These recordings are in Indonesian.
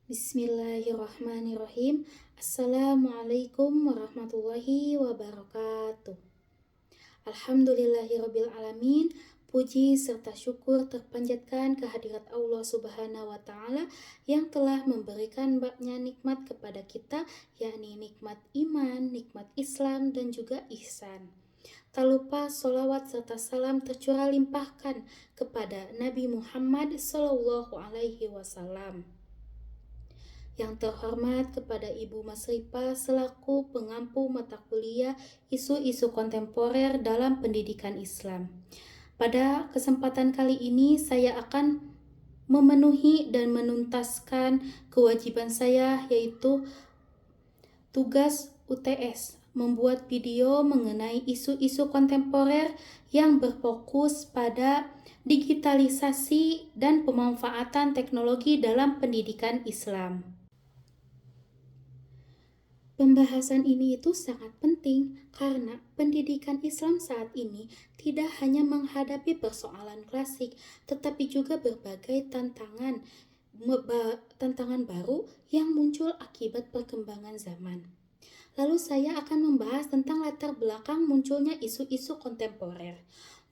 Bismillahirrahmanirrahim. Assalamualaikum warahmatullahi wabarakatuh. Alhamdulillahirabbil alamin. Puji serta syukur terpanjatkan kehadirat Allah Subhanahu wa taala yang telah memberikan banyak nikmat kepada kita, yakni nikmat iman, nikmat Islam dan juga ihsan. Tak lupa sholawat serta salam tercurah limpahkan kepada Nabi Muhammad Sallallahu Alaihi Wasallam. Yang terhormat kepada Ibu Mas Ripa selaku pengampu mata kuliah isu-isu kontemporer dalam pendidikan Islam. Pada kesempatan kali ini saya akan memenuhi dan menuntaskan kewajiban saya, yaitu tugas UTS, membuat video mengenai isu-isu kontemporer yang berfokus pada digitalisasi dan pemanfaatan teknologi dalam pendidikan Islam. Pembahasan ini itu sangat penting karena pendidikan Islam saat ini tidak hanya menghadapi persoalan klasik, tetapi juga berbagai tantangan baru yang muncul akibat perkembangan zaman. Lalu saya akan membahas tentang latar belakang munculnya isu-isu kontemporer.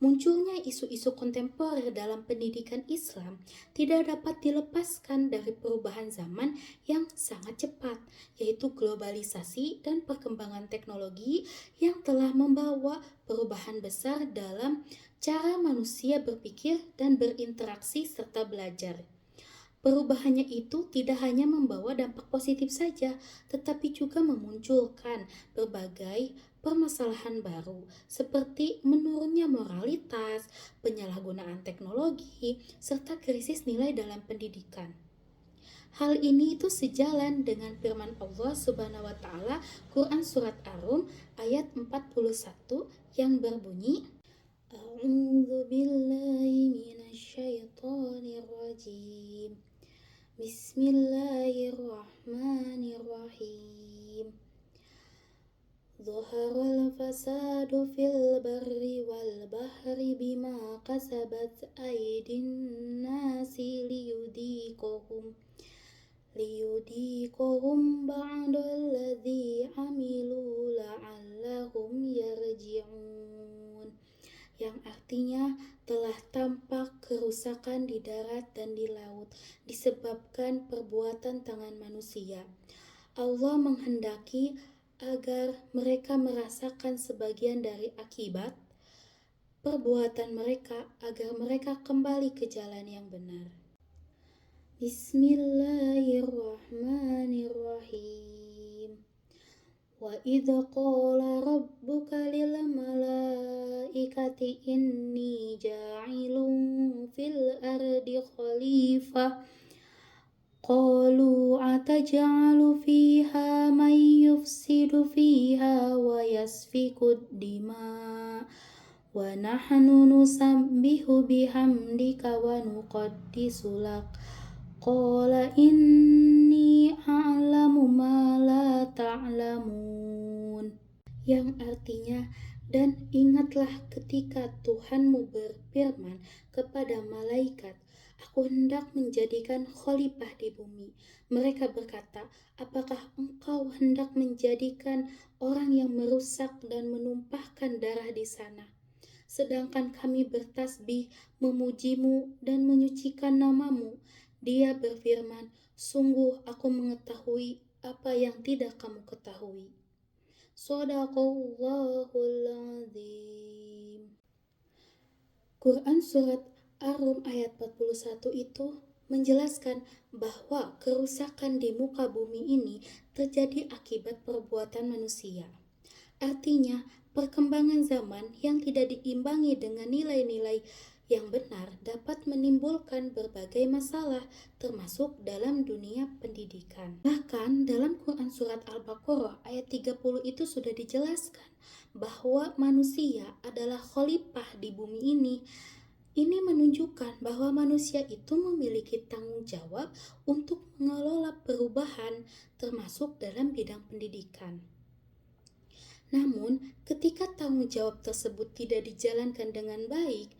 Munculnya isu-isu kontemporer dalam pendidikan Islam tidak dapat dilepaskan dari perubahan zaman yang sangat cepat, yaitu globalisasi dan perkembangan teknologi yang telah membawa perubahan besar dalam cara manusia berpikir dan berinteraksi serta belajar. Perubahannya itu tidak hanya membawa dampak positif saja, tetapi juga memunculkan berbagai permasalahan baru seperti menurunnya moralitas, penyalahgunaan teknologi, serta krisis nilai dalam pendidikan. Hal ini itu sejalan dengan firman Allah Subhanahu wa taala Quran surat Ar-Rum ayat 41 yang berbunyi A'udzu billahi minasyaitonir rajim. Bismillahirrahmanirrahim. Zaharal fasadu fil barri wal bahri bima kasabat aydin nasi liyudhiqahum ba'dalladzi amilu la'allahum yarji'un. Yang artinya telah tampak kerusakan di darat dan di laut disebabkan perbuatan tangan manusia. Allah menghendaki agar mereka merasakan sebagian dari akibat perbuatan mereka agar mereka kembali ke jalan yang benar. Bismillahirrahmanirrahim. Wa idza qala rabbuka lil malaikati inni ja'ilun fil ardi khalifah qalu ataj'alu fiha man yufsidu fiha wa yasfiku dima wa nahnu nusabbihu bihamdika wa nuqaddisu lak qala inni a'lamu ma la ta'lamun. Yang artinya, dan ingatlah ketika Tuhanmu berfirman kepada malaikat, aku hendak menjadikan khalifah di bumi. Mereka berkata, apakah engkau hendak menjadikan orang yang merusak dan menumpahkan darah di sana? Sedangkan kami bertasbih, memujimu dan menyucikan namamu. Dia berfirman, sungguh aku mengetahui apa yang tidak kamu ketahui. Shadaqallahul azim. Quran surat Ar-Rum ayat 41 itu menjelaskan bahwa kerusakan di muka bumi ini terjadi akibat perbuatan manusia. Artinya, perkembangan zaman yang tidak diimbangi dengan nilai-nilai yang benar dapat menimbulkan berbagai masalah, termasuk dalam dunia pendidikan. Bahkan dalam Quran surat Al-Baqarah ayat 30 itu sudah dijelaskan bahwa manusia adalah khalifah di bumi ini. Ini menunjukkan bahwa manusia itu memiliki tanggung jawab untuk mengelola perubahan, termasuk dalam bidang pendidikan. Namun, ketika tanggung jawab tersebut tidak dijalankan dengan baik,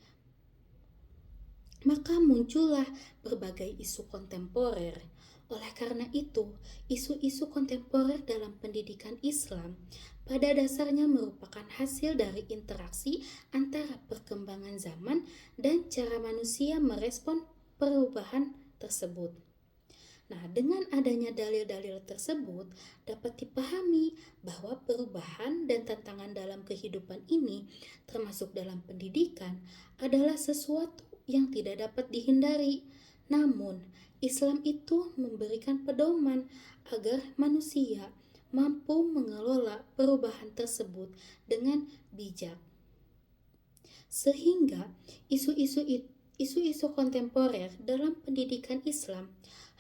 maka muncullah berbagai isu kontemporer. Oleh karena itu, isu-isu kontemporer dalam pendidikan Islam pada dasarnya merupakan hasil dari interaksi antara perkembangan zaman dan cara manusia merespon perubahan tersebut. Nah, dengan adanya dalil-dalil tersebut dapat dipahami bahwa perubahan dan tantangan dalam kehidupan ini, termasuk dalam pendidikan, adalah sesuatu yang tidak dapat dihindari. Namun, Islam itu memberikan pedoman agar manusia mampu mengelola perubahan tersebut dengan bijak. Sehingga isu-isu kontemporer dalam pendidikan Islam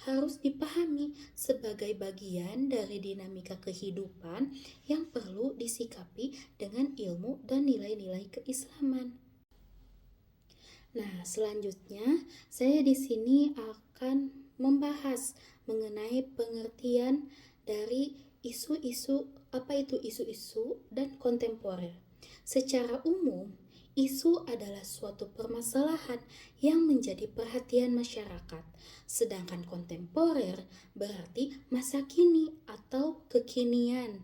harus dipahami sebagai bagian dari dinamika kehidupan yang perlu disikapi dengan ilmu dan nilai-nilai keislaman. Nah, selanjutnya saya di sini akan membahas mengenai pengertian dari isu-isu, apa itu isu-isu dan kontemporer. Secara umum, isu adalah suatu permasalahan yang menjadi perhatian masyarakat, sedangkan kontemporer berarti masa kini atau kekinian.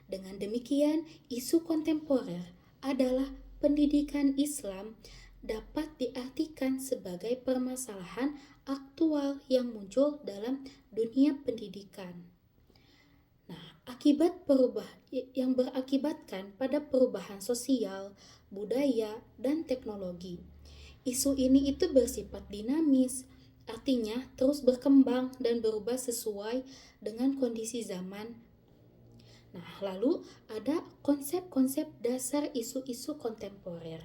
Dengan demikian, isu kontemporer adalah pendidikan Islam dapat diartikan sebagai permasalahan aktual yang muncul dalam dunia pendidikan. Nah, yang berakibatkan pada perubahan sosial, budaya, dan teknologi. Isu ini itu bersifat dinamis, artinya terus berkembang dan berubah sesuai dengan kondisi zaman. Nah, lalu ada konsep-konsep dasar isu-isu kontemporer.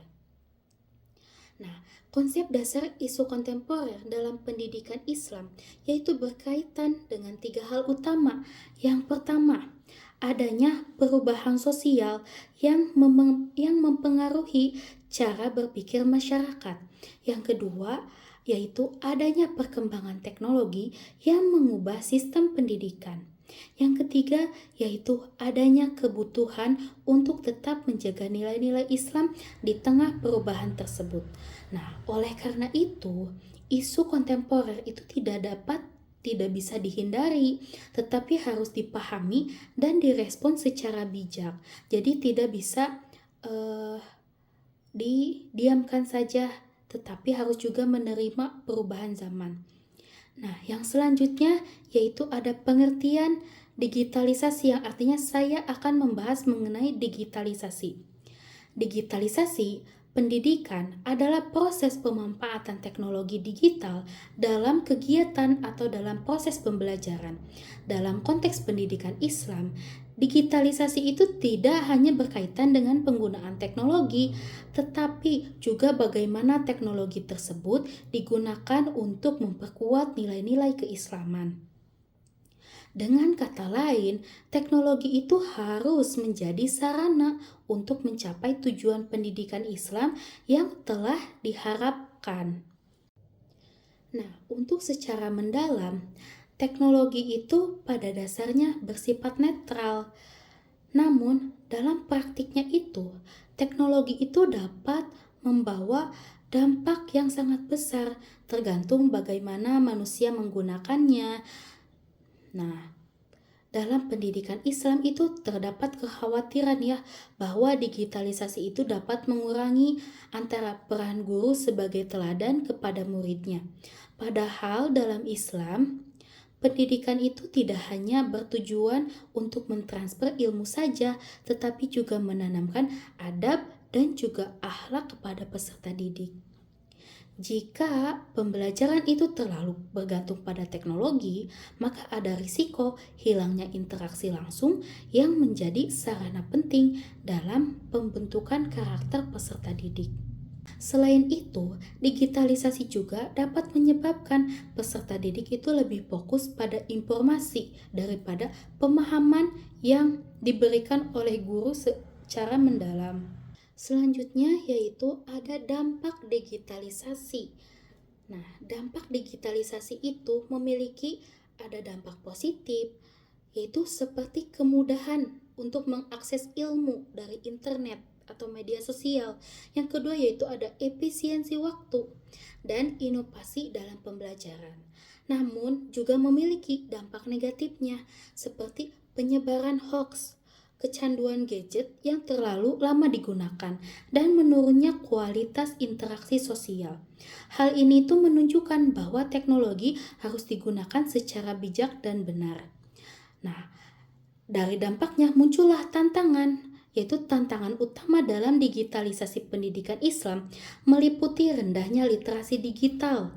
Nah, konsep dasar isu kontemporer dalam pendidikan Islam yaitu berkaitan dengan 3 hal utama. Yang pertama, adanya perubahan sosial yang mempengaruhi cara berpikir masyarakat. Yang kedua, yaitu adanya perkembangan teknologi yang mengubah sistem pendidikan. Yang ketiga, yaitu adanya kebutuhan untuk tetap menjaga nilai-nilai Islam di tengah perubahan tersebut. Nah, oleh karena itu, isu kontemporer itu tidak bisa dihindari, tetapi harus dipahami dan direspon secara bijak. Jadi tidak bisa didiamkan saja, tetapi harus juga menerima perubahan zaman. Nah, yang selanjutnya yaitu ada pengertian digitalisasi, yang artinya saya akan membahas mengenai digitalisasi. Digitalisasi pendidikan adalah proses pemanfaatan teknologi digital dalam kegiatan atau dalam proses pembelajaran. Dalam konteks pendidikan Islam, digitalisasi itu tidak hanya berkaitan dengan penggunaan teknologi, tetapi juga bagaimana teknologi tersebut digunakan untuk memperkuat nilai-nilai keislaman. Dengan kata lain, teknologi itu harus menjadi sarana untuk mencapai tujuan pendidikan Islam yang telah diharapkan. Nah, untuk secara mendalam, teknologi itu pada dasarnya bersifat netral. Namun, dalam praktiknya itu, teknologi itu dapat membawa dampak yang sangat besar tergantung bagaimana manusia menggunakannya. Nah, dalam pendidikan Islam itu terdapat kekhawatiran bahwa digitalisasi itu dapat mengurangi antara peran guru sebagai teladan kepada muridnya. Padahal dalam Islam, pendidikan itu tidak hanya bertujuan untuk mentransfer ilmu saja, tetapi juga menanamkan adab dan juga akhlak kepada peserta didik. Jika pembelajaran itu terlalu bergantung pada teknologi, maka ada risiko hilangnya interaksi langsung yang menjadi sarana penting dalam pembentukan karakter peserta didik. Selain itu, digitalisasi juga dapat menyebabkan peserta didik itu lebih fokus pada informasi daripada pemahaman yang diberikan oleh guru secara mendalam. Selanjutnya yaitu ada dampak digitalisasi. Nah, dampak digitalisasi itu memiliki ada dampak positif, yaitu seperti kemudahan untuk mengakses ilmu dari internet atau media sosial. Yang kedua yaitu ada efisiensi waktu dan inovasi dalam pembelajaran. namun juga memiliki dampak negatifnya, seperti penyebaran hoax, kecanduan gadget yang terlalu lama digunakan, dan menurunnya kualitas interaksi sosial. Hal ini tuh menunjukkan bahwa teknologi harus digunakan secara bijak dan benar. Nah, dari dampaknya muncullah tantangan, yaitu tantangan utama dalam digitalisasi pendidikan Islam meliputi rendahnya literasi digital,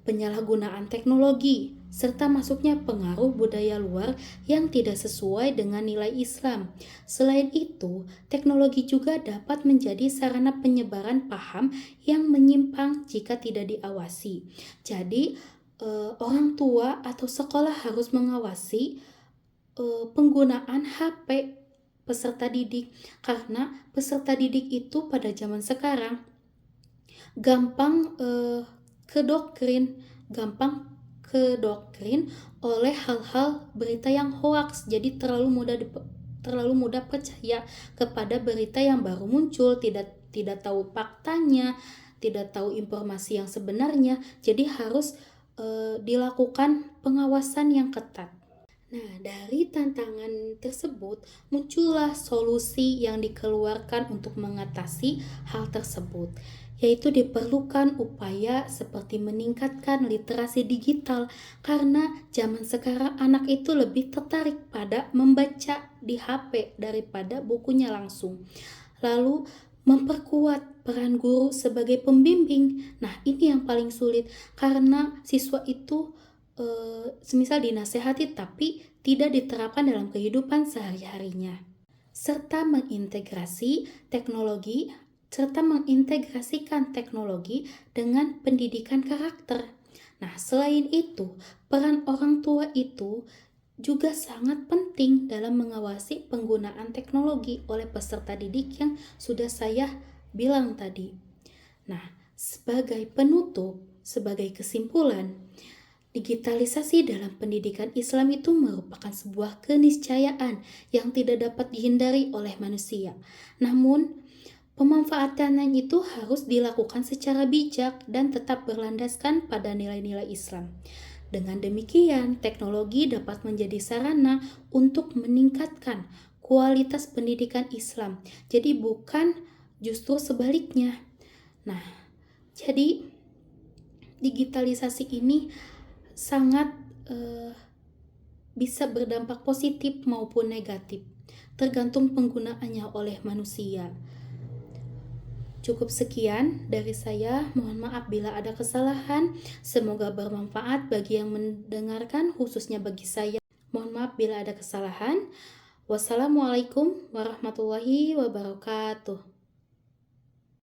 penyalahgunaan teknologi, serta masuknya pengaruh budaya luar yang tidak sesuai dengan nilai Islam. Selain itu, teknologi juga dapat menjadi sarana penyebaran paham yang menyimpang jika tidak diawasi. Jadi, orang tua atau sekolah harus mengawasi penggunaan HP peserta didik, karena peserta didik itu pada zaman sekarang gampang gampang kedoktrin oleh hal-hal berita yang hoaks. Jadi terlalu mudah percaya kepada berita yang baru muncul, tidak tahu faktanya, tidak tahu informasi yang sebenarnya. Jadi harus dilakukan pengawasan yang ketat. Nah, dari tantangan tersebut muncullah solusi yang dikeluarkan untuk mengatasi hal tersebut, yaitu diperlukan upaya seperti meningkatkan literasi digital, karena zaman sekarang anak itu lebih tertarik pada membaca di HP daripada bukunya langsung. Lalu memperkuat peran guru sebagai pembimbing. Nah, ini yang paling sulit, karena siswa itu semisal dinasehati tapi tidak diterapkan dalam kehidupan sehari-harinya. Serta mengintegrasikan teknologi dengan pendidikan karakter. Nah, selain itu, peran orang tua itu juga sangat penting dalam mengawasi penggunaan teknologi oleh peserta didik yang sudah saya bilang tadi. Nah, sebagai penutup, sebagai kesimpulan, digitalisasi dalam pendidikan Islam itu merupakan sebuah keniscayaan yang tidak dapat dihindari oleh manusia. Namun, pemanfaatannya itu harus dilakukan secara bijak dan tetap berlandaskan pada nilai-nilai Islam. Dengan demikian, teknologi dapat menjadi sarana untuk meningkatkan kualitas pendidikan Islam. Jadi bukan justru sebaliknya. Nah, jadi digitalisasi ini sangat bisa berdampak positif maupun negatif, tergantung penggunaannya oleh manusia. Cukup sekian dari saya, mohon maaf bila ada kesalahan. Semoga bermanfaat bagi yang mendengarkan, khususnya bagi saya. Mohon maaf bila ada kesalahan. Wassalamualaikum warahmatullahi wabarakatuh.